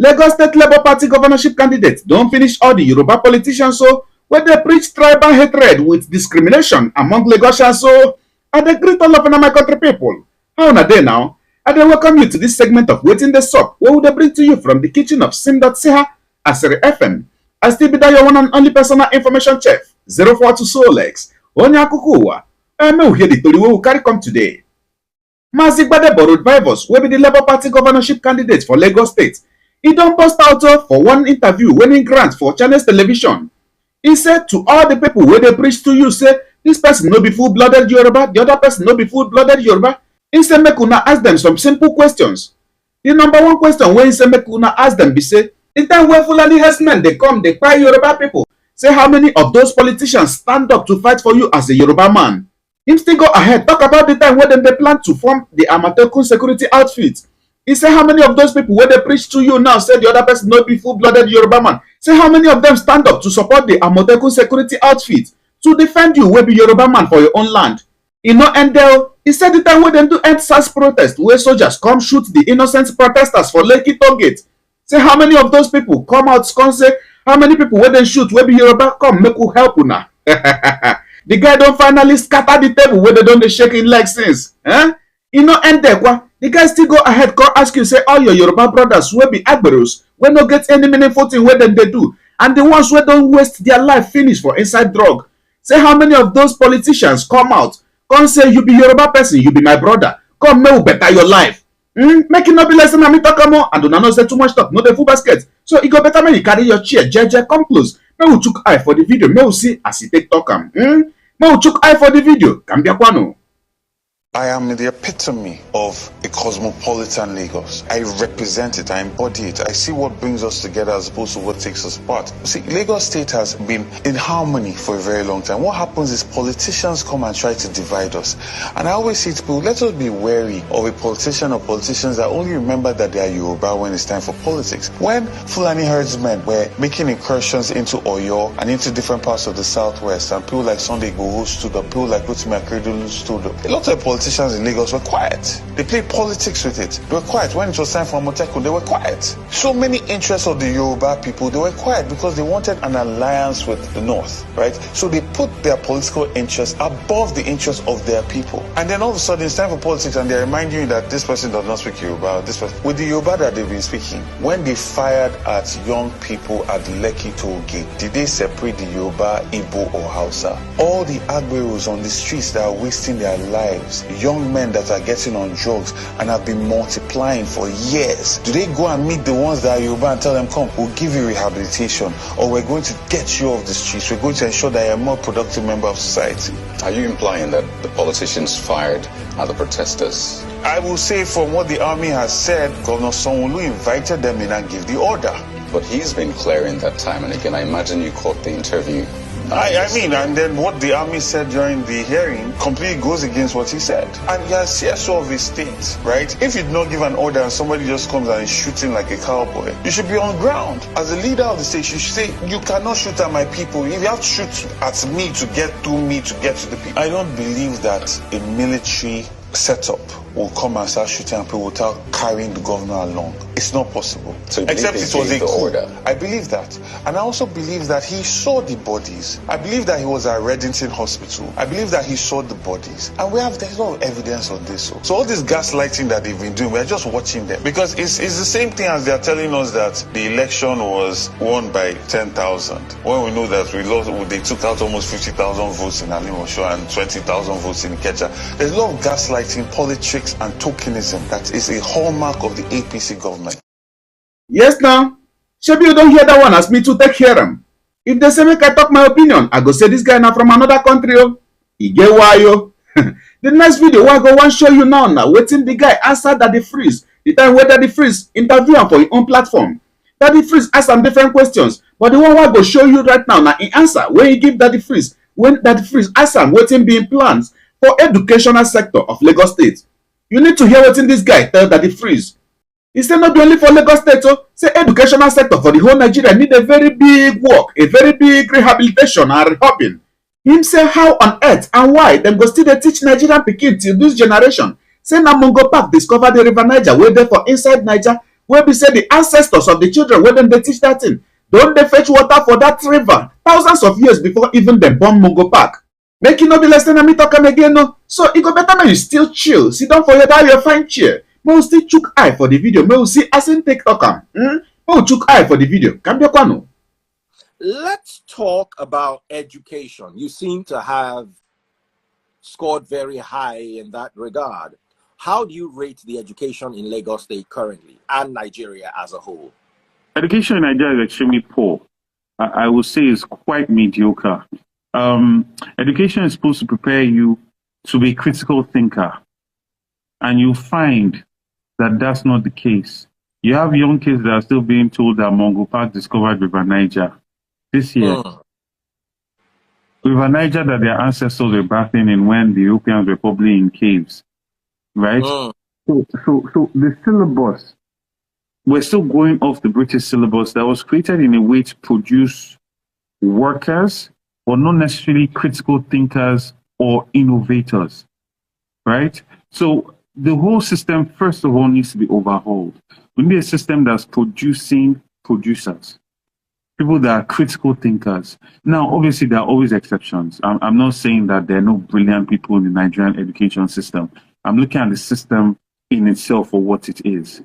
Lagos State Labour Party Governorship candidates don't finish all the Yoruba politicians so when they preach tribal hatred with discrimination among Lagosians so and they greet all of my country people. How na dey now? And they welcome you to this segment of Waiting the Sup, where we bring to you from the kitchen of Sim.Ch Asiri FM. I still be that your one and only personal information chef, 042 Solex, Onya Kukuwa. And may we hear the story we will carry come today. Mazi Gbadebo Rivers will be the Labour Party governorship candidate for Lagos State. He don't post out for one interview winning grant for Channels Television. He said to all the people where they preach to you, say, this person no be full-blooded Yoruba, the other person no be full-blooded Yoruba. He said, make una ask them some simple questions. The number one question when he said, make una ask them, be say, the time when Fulani herdsmen, they come, they cry Yoruba people. Say how many of those politicians stand up to fight for you as a Yoruba man. Him still go ahead, talk about the time when they plan to form the Amatekun security outfit. He said how many of those people where they preach to you now say the other person not be full-blooded Yoruba man. Say how many of them stand up to support the Amatekun security outfit to defend you will be Yoruba man for your own land. He no end there. He said the time when them do end SARS protest where soldiers come shoot the innocent protesters for Lekki Toll Gate. Say how many of those people come out come say how many people where they shoot will be Yoruba come make you help una. The guy don't finally scatter the table where they don't dey shake in legs since. He no end there kwa. The guy still go ahead come ask you say all your Yoruba brothers will be Agberos wey no get any meaningful thing where them they do and the ones where don't waste their life finish for inside drug. Say how many of those politicians come out come say you be Yoruba person, you be my brother, come make we better your life. Make it not be less than me talk more and do not say too much talk, no the full basket. So it go better when you carry your chair, jeje, come close. May we took eye for the video, may we see as he take talk am. May we took eye for the video, Kambia Kwano. I am the epitome of a cosmopolitan Lagos. I represent it, I embody it. I see what brings us together as opposed to what takes us apart. See, Lagos State has been in harmony for a very long time. What happens is politicians come and try to divide us. And I always say to people, let us be wary of a politician or politicians that only remember that they are Yoruba when it's time for politics. When Fulani herdsmen were making incursions into Oyo and into different parts of the southwest, and people like Sunday Igboho stood up, people like Rotimi Akeredolu stood up, a lot of politicians in Lagos were quiet. They played politics with it. They were quiet. When it was time for Amotekun, they were quiet. So many interests of the Yoruba people, they were quiet because they wanted an alliance with the North, right? So they put their political interests above the interests of their people. And then all of a sudden, it's time for politics and they remind you that this person does not speak Yoruba, this person. With the Yoruba that they've been speaking, when they fired at young people at Lekki Toll Gate, did they separate the Yoruba, Igbo, or Hausa? All the Agberos on the streets that are wasting their lives, young men that are getting on drugs and have been multiplying for years, do they go and meet the ones that are Yoruba and tell them, come, we'll give you rehabilitation, or we're going to get you off the streets, we're going to ensure that you're a more productive member of society? Are you implying that the politicians fired at the protesters? I will say from what the army has said, Governor Sanwo-Olu invited them in and gave the order. But he's been clear in that time, and again, I imagine you caught the interview. I mean, and then what the army said during the hearing completely goes against what he said. And he has CSO of his state, right? If you do not give an order and somebody just comes and is shooting like a cowboy, you should be on ground. As a leader of the state, you should say, you cannot shoot at my people. If you have to shoot at me to get to me, to get to the people. I don't believe that a military setup will come and start shooting and people without carrying the governor along. It's not possible. So except it was a coup. Order. I believe that. And I also believe that he saw the bodies. I believe that he was at Reddington Hospital. I believe that he saw the bodies. And there's a lot of evidence on this. So all this gaslighting that they've been doing, we're just watching them. Because it's the same thing as they're telling us that the election was won by 10,000. When we know that they took out almost 50,000 votes in Alimosho and 20,000 votes in Ikeja. There's a lot of gaslighting, politics, and tokenism that is a hallmark of the APC government. Yes now, shebi you don't hear that one as me to take hear am. If they say make I talk my opinion, I go say this guy now from another country oh. E get why oh. The next video wey I go wan show you now waiting the guy answer Daddy Freeze. The time where Daddy Freeze interview am for his own platform. Daddy Freeze ask am different questions, but the one wey I go show you right now na in answer when he give Daddy Freeze when Daddy Freeze ask am wetin be plans for educational sector of Lagos State. You need to hear wetin this guy tell Daddy Freeze. He said not be only for Lagos State, so say educational sector for the whole Nigeria need a very big work, a very big rehabilitation and rehabbing. Him say how on earth and why them go still dey teach Nigerian pikin till this generation. Say na Mongo Park discover the River Niger wey dey for inside Niger wey be say the ancestors of the children wey dem dey teach that thing don dey fetch water for that river thousands of years before even dem born Mungo Park. Make you no be like say na me talk am again no. So e go better make you still chill, sit down for your fine chair, make we still chook eye for the video, make we see as im take talk am. Make we chook eye for the video. Kambiakwano. Let's talk about education. You seem to have scored very high in that regard. How do you rate the education in Lagos State currently and Nigeria as a whole? Education in Nigeria is extremely poor. I would say it's quite mediocre. Education is supposed to prepare you to be a critical thinker, and you find that that's not the case. You have young kids that are still being told that Mungo Park discovered River Niger this year. River Niger that their ancestors were bathing in when the Europeans were probably in caves, right? So the syllabus, we're still going off the British syllabus that was created in a way to produce workers, but not necessarily critical thinkers or innovators, right? So the whole system, first of all, needs to be overhauled. We need a system that's producing producers, people that are critical thinkers. Now, obviously, there are always exceptions. I'm not saying that there are no brilliant people in the Nigerian education system. I'm looking at the system in itself for what it is.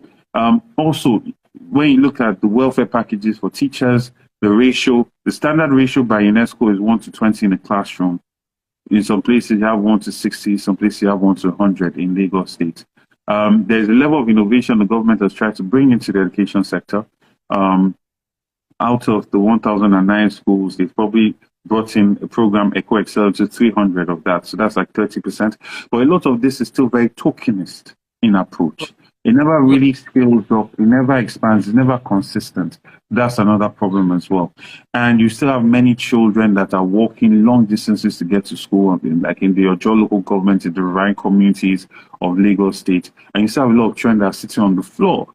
Also, when you look at the welfare packages for teachers, the standard ratio by UNESCO is 1 to 20 in a classroom. In some places, you have 1 to 60, some places you have 1 to 100 in Lagos State. There's a level of innovation the government has tried to bring into the education sector. Out of the 1,009 schools, they've probably brought in a program, Eco Excel, to 300 of that. So that's like 30%. But a lot of this is still very tokenist in approach. It never really scales up. It never expands. It's never consistent. That's another problem as well. And you still have many children that are walking long distances to get to school, like in the Ojo local government, in the rural communities of Lagos State. And you still have a lot of children that are sitting on the floor,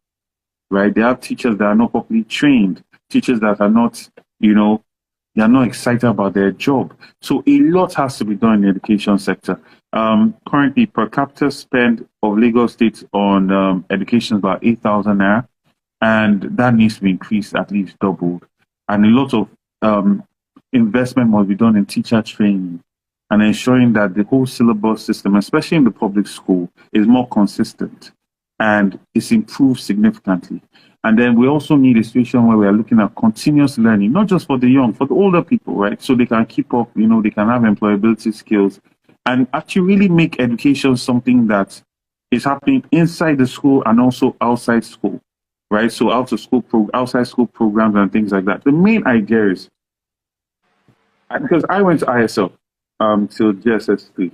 right? They have teachers that are not properly trained, teachers that are not, they're not excited about their job. So a lot has to be done in the education sector. Currently, per capita spend of Lagos State on education is about 8,000 naira, and that needs to be increased, at least doubled. And a lot of investment must be done in teacher training and ensuring that the whole syllabus system, especially in the public school, is more consistent and is improved significantly. And then we also need a situation where we are looking at continuous learning, not just for the young, for the older people, right? So they can keep up, they can have employability skills and actually really make education something that is happening inside the school and also outside school, right? So outside school programs and things like that. The main idea is, because I went to ISL till GSS 3,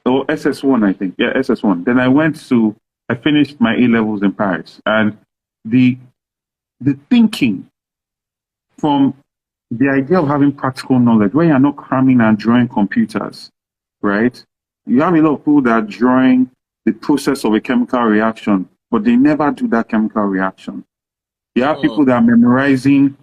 or SS1, I think. Yeah, SS1. Then I finished my A-levels in Paris. And the thinking from the idea of having practical knowledge, where you're not cramming and drawing computers, right? You have a lot of people that are drawing the process of a chemical reaction, but they never do that chemical reaction. You have people that are memorizing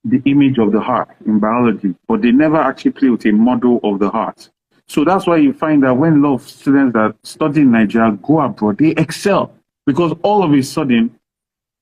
the image of the heart in biology, but they never actually play with a model of the heart. So that's why you find that when a lot of students that study in Nigeria go abroad, they excel, because all of a sudden,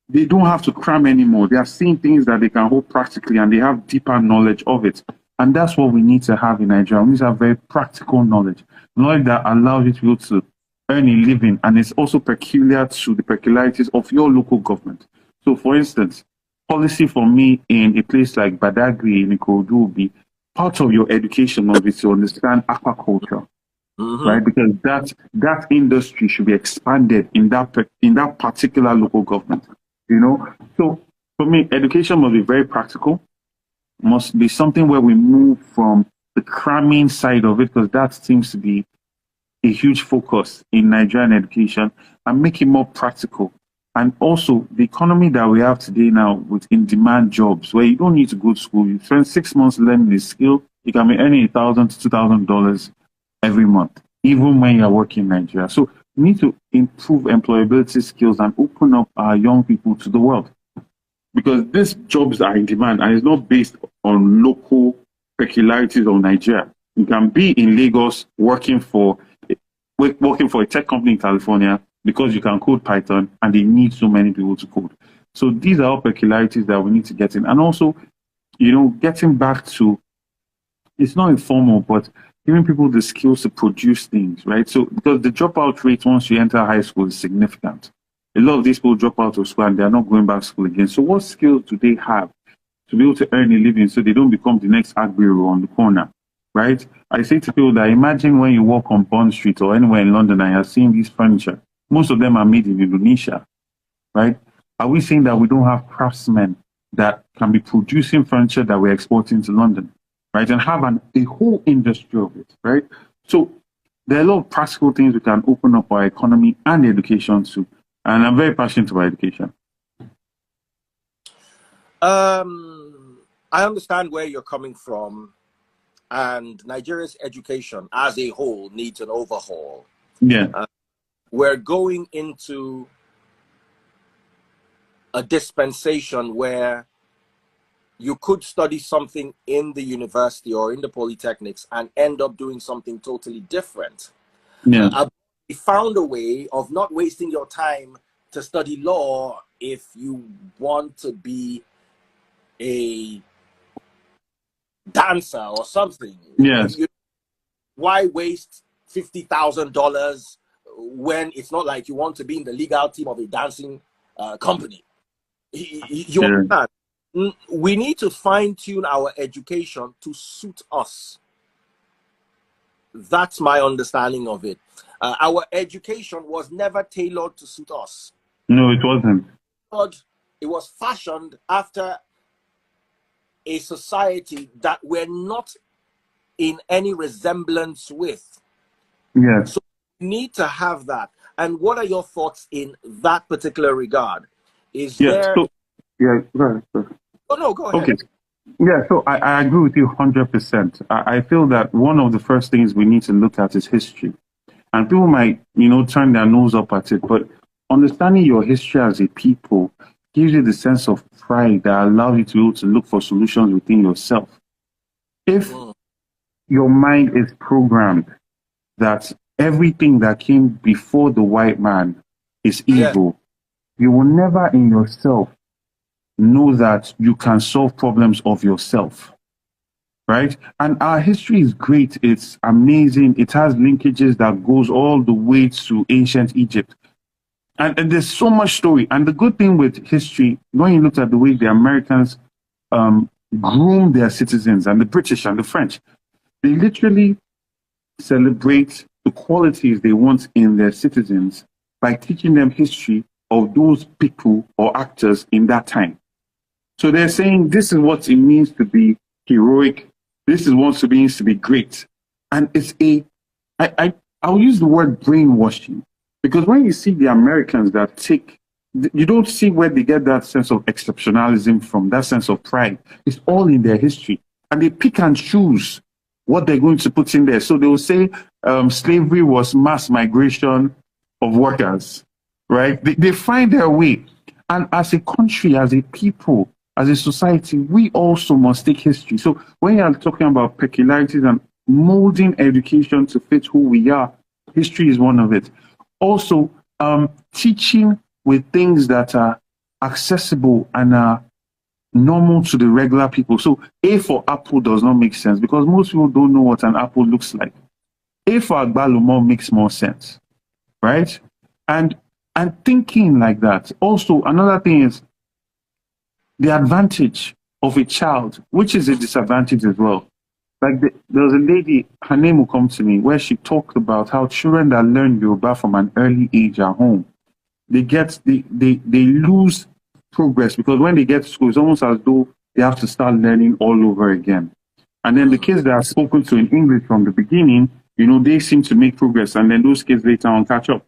they don't have to cram anymore. They are seeing things that they can hold practically, and they have deeper knowledge of it. And that's what we need to have in Nigeria. We need to have very practical knowledge that allows you to be able to earn a living, and it's also peculiar to the peculiarities of your local government. So, for instance, policy for me in a place like Badagry in Ikorodu will be part of your education must be to understand aquaculture, right? Because that industry should be expanded in that particular local government. So for me, education must be very practical, must be something where we move from the cramming side of it, because that seems to be a huge focus in Nigerian education, and make it more practical. And also the economy that we have today now with in-demand jobs, where you don't need to go to school, you spend 6 months learning the skill, you can be earning $1,000 to $2,000 every month, even when you're working in Nigeria. So we need to improve employability skills and open up our young people to the world, because these jobs are in demand, and it's not based on local peculiarities of Nigeria. You can be in Lagos working for a tech company in California, because you can code Python and they need so many people to code. So these are all peculiarities that we need to get in. And also, getting back to, it's not informal, but giving people the skills to produce things, right? So because the dropout rate once you enter high school is significant. A lot of these people drop out of school and they're not going back to school again. So what skills do they have to be able to earn a living so they don't become the next Agbero on the corner, right? I say to people that imagine when you walk on Bond Street or anywhere in London and you're seeing these furniture, most of them are made in Indonesia, right? Are we saying that we don't have craftsmen that can be producing furniture that we're exporting to London, right? And have a whole industry of it, right? So there are a lot of practical things we can open up our economy and education to. And I'm very passionate about education. I understand where you're coming from, and Nigeria's education as a whole needs an overhaul. Yeah. We're going into a dispensation where you could study something in the university or in the polytechnics and end up doing something totally different. Yeah. We found a way of not wasting your time to study law if you want to be a dancer or something. Yes. Why waste $50,000 when it's not like you want to be in the legal team of a dancing company? You understand? We need to fine-tune our education to suit us. That's my understanding of it. Our education was never tailored to suit us. No, it wasn't. But it was fashioned after a society that we're not in any resemblance with. Yes. So we need to have that. And what are your thoughts in that particular regard? Is there... So, go ahead. Oh, no, go ahead. Okay. Yeah, so I agree with you 100%. I feel that one of the first things we need to look at is history. And people might, turn their nose up at it, but understanding your history as a people gives you the sense of pride that allows you to be able to look for solutions within yourself. If your mind is programmed that everything that came before the white man is evil, you will never in yourself know that you can solve problems of yourself, right? And our history is great. It's amazing. It has linkages that goes all the way to ancient Egypt. And there's so much story. And the good thing with history, when you look at the way the Americans groom their citizens, and the British and the French, they literally celebrate the qualities they want in their citizens by teaching them history of those people or actors in that time. So they're saying this is what it means to be heroic. This is what it means to be great. And it's I'll use the word brainwashing, because when you see the Americans that you don't see where they get that sense of exceptionalism from, that sense of pride. It's all in their history. And they pick and choose what they're going to put in there. So they will say slavery was mass migration of workers, right? They find their way. And as a country, as a people, as a society, we also must take history. So when you're talking about peculiarities and molding education to fit who we are, history is one of it. Also, teaching with things that are accessible and are normal to the regular people. So A for apple does not make sense because most people don't know what an apple looks like. A for agbalumo makes more sense, right? And thinking like that. Also, another thing is the advantage of a child, which is a disadvantage as well. Like there was a lady, her name will come to me, where she talked about how children that learn Yoruba from an early age at home, they lose progress because when they get to school, it's almost as though they have to start learning all over again. And then the kids that are spoken to in English from the beginning, they seem to make progress, and then those kids later on catch up.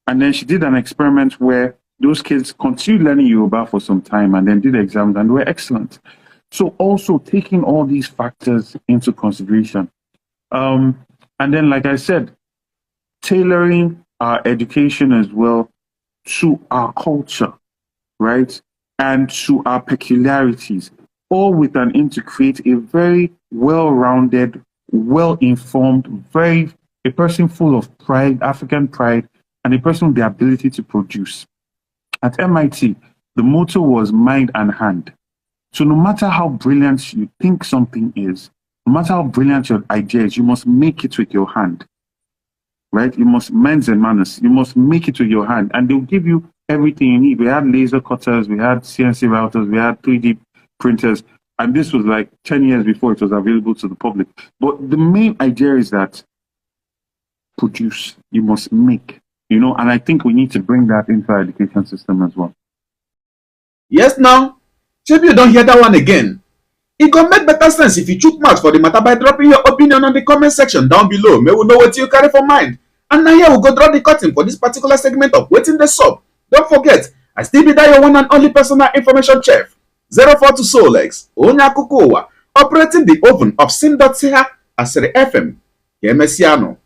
And then she did an experiment where those kids continued learning Yoruba for some time and then did exams and were excellent. So also taking all these factors into consideration. And then, like I said, tailoring our education as well to our culture, right? And to our peculiarities, all with an aim to create a very well-rounded, well-informed, a person full of pride, African pride, and a person with the ability to produce. At MIT, the motto was mind and hand. So no matter how brilliant you think something is, no matter how brilliant your idea is, you must make it with your hand. Right? You must mens and manners. You must make it with your hand, and they'll give you everything you need. We had laser cutters, we had CNC routers, we had 3D printers, and this was like 10 years before it was available to the public. But the main idea is that produce, you must make, and I think we need to bring that into our education system as well. Yes, now, maybe you don't hear that one again. It can make better sense if you chook mouth for the matter by dropping your opinion on the comment section down below. May we know what you carry for mind. And now here we go draw the curtain for this particular segment of Waiting the Sub. Don't forget, I still be that your one and only personal information chef, 042 Solex, Onya Kukowa, operating the oven of Sin.ch Asiri FM. Messiano.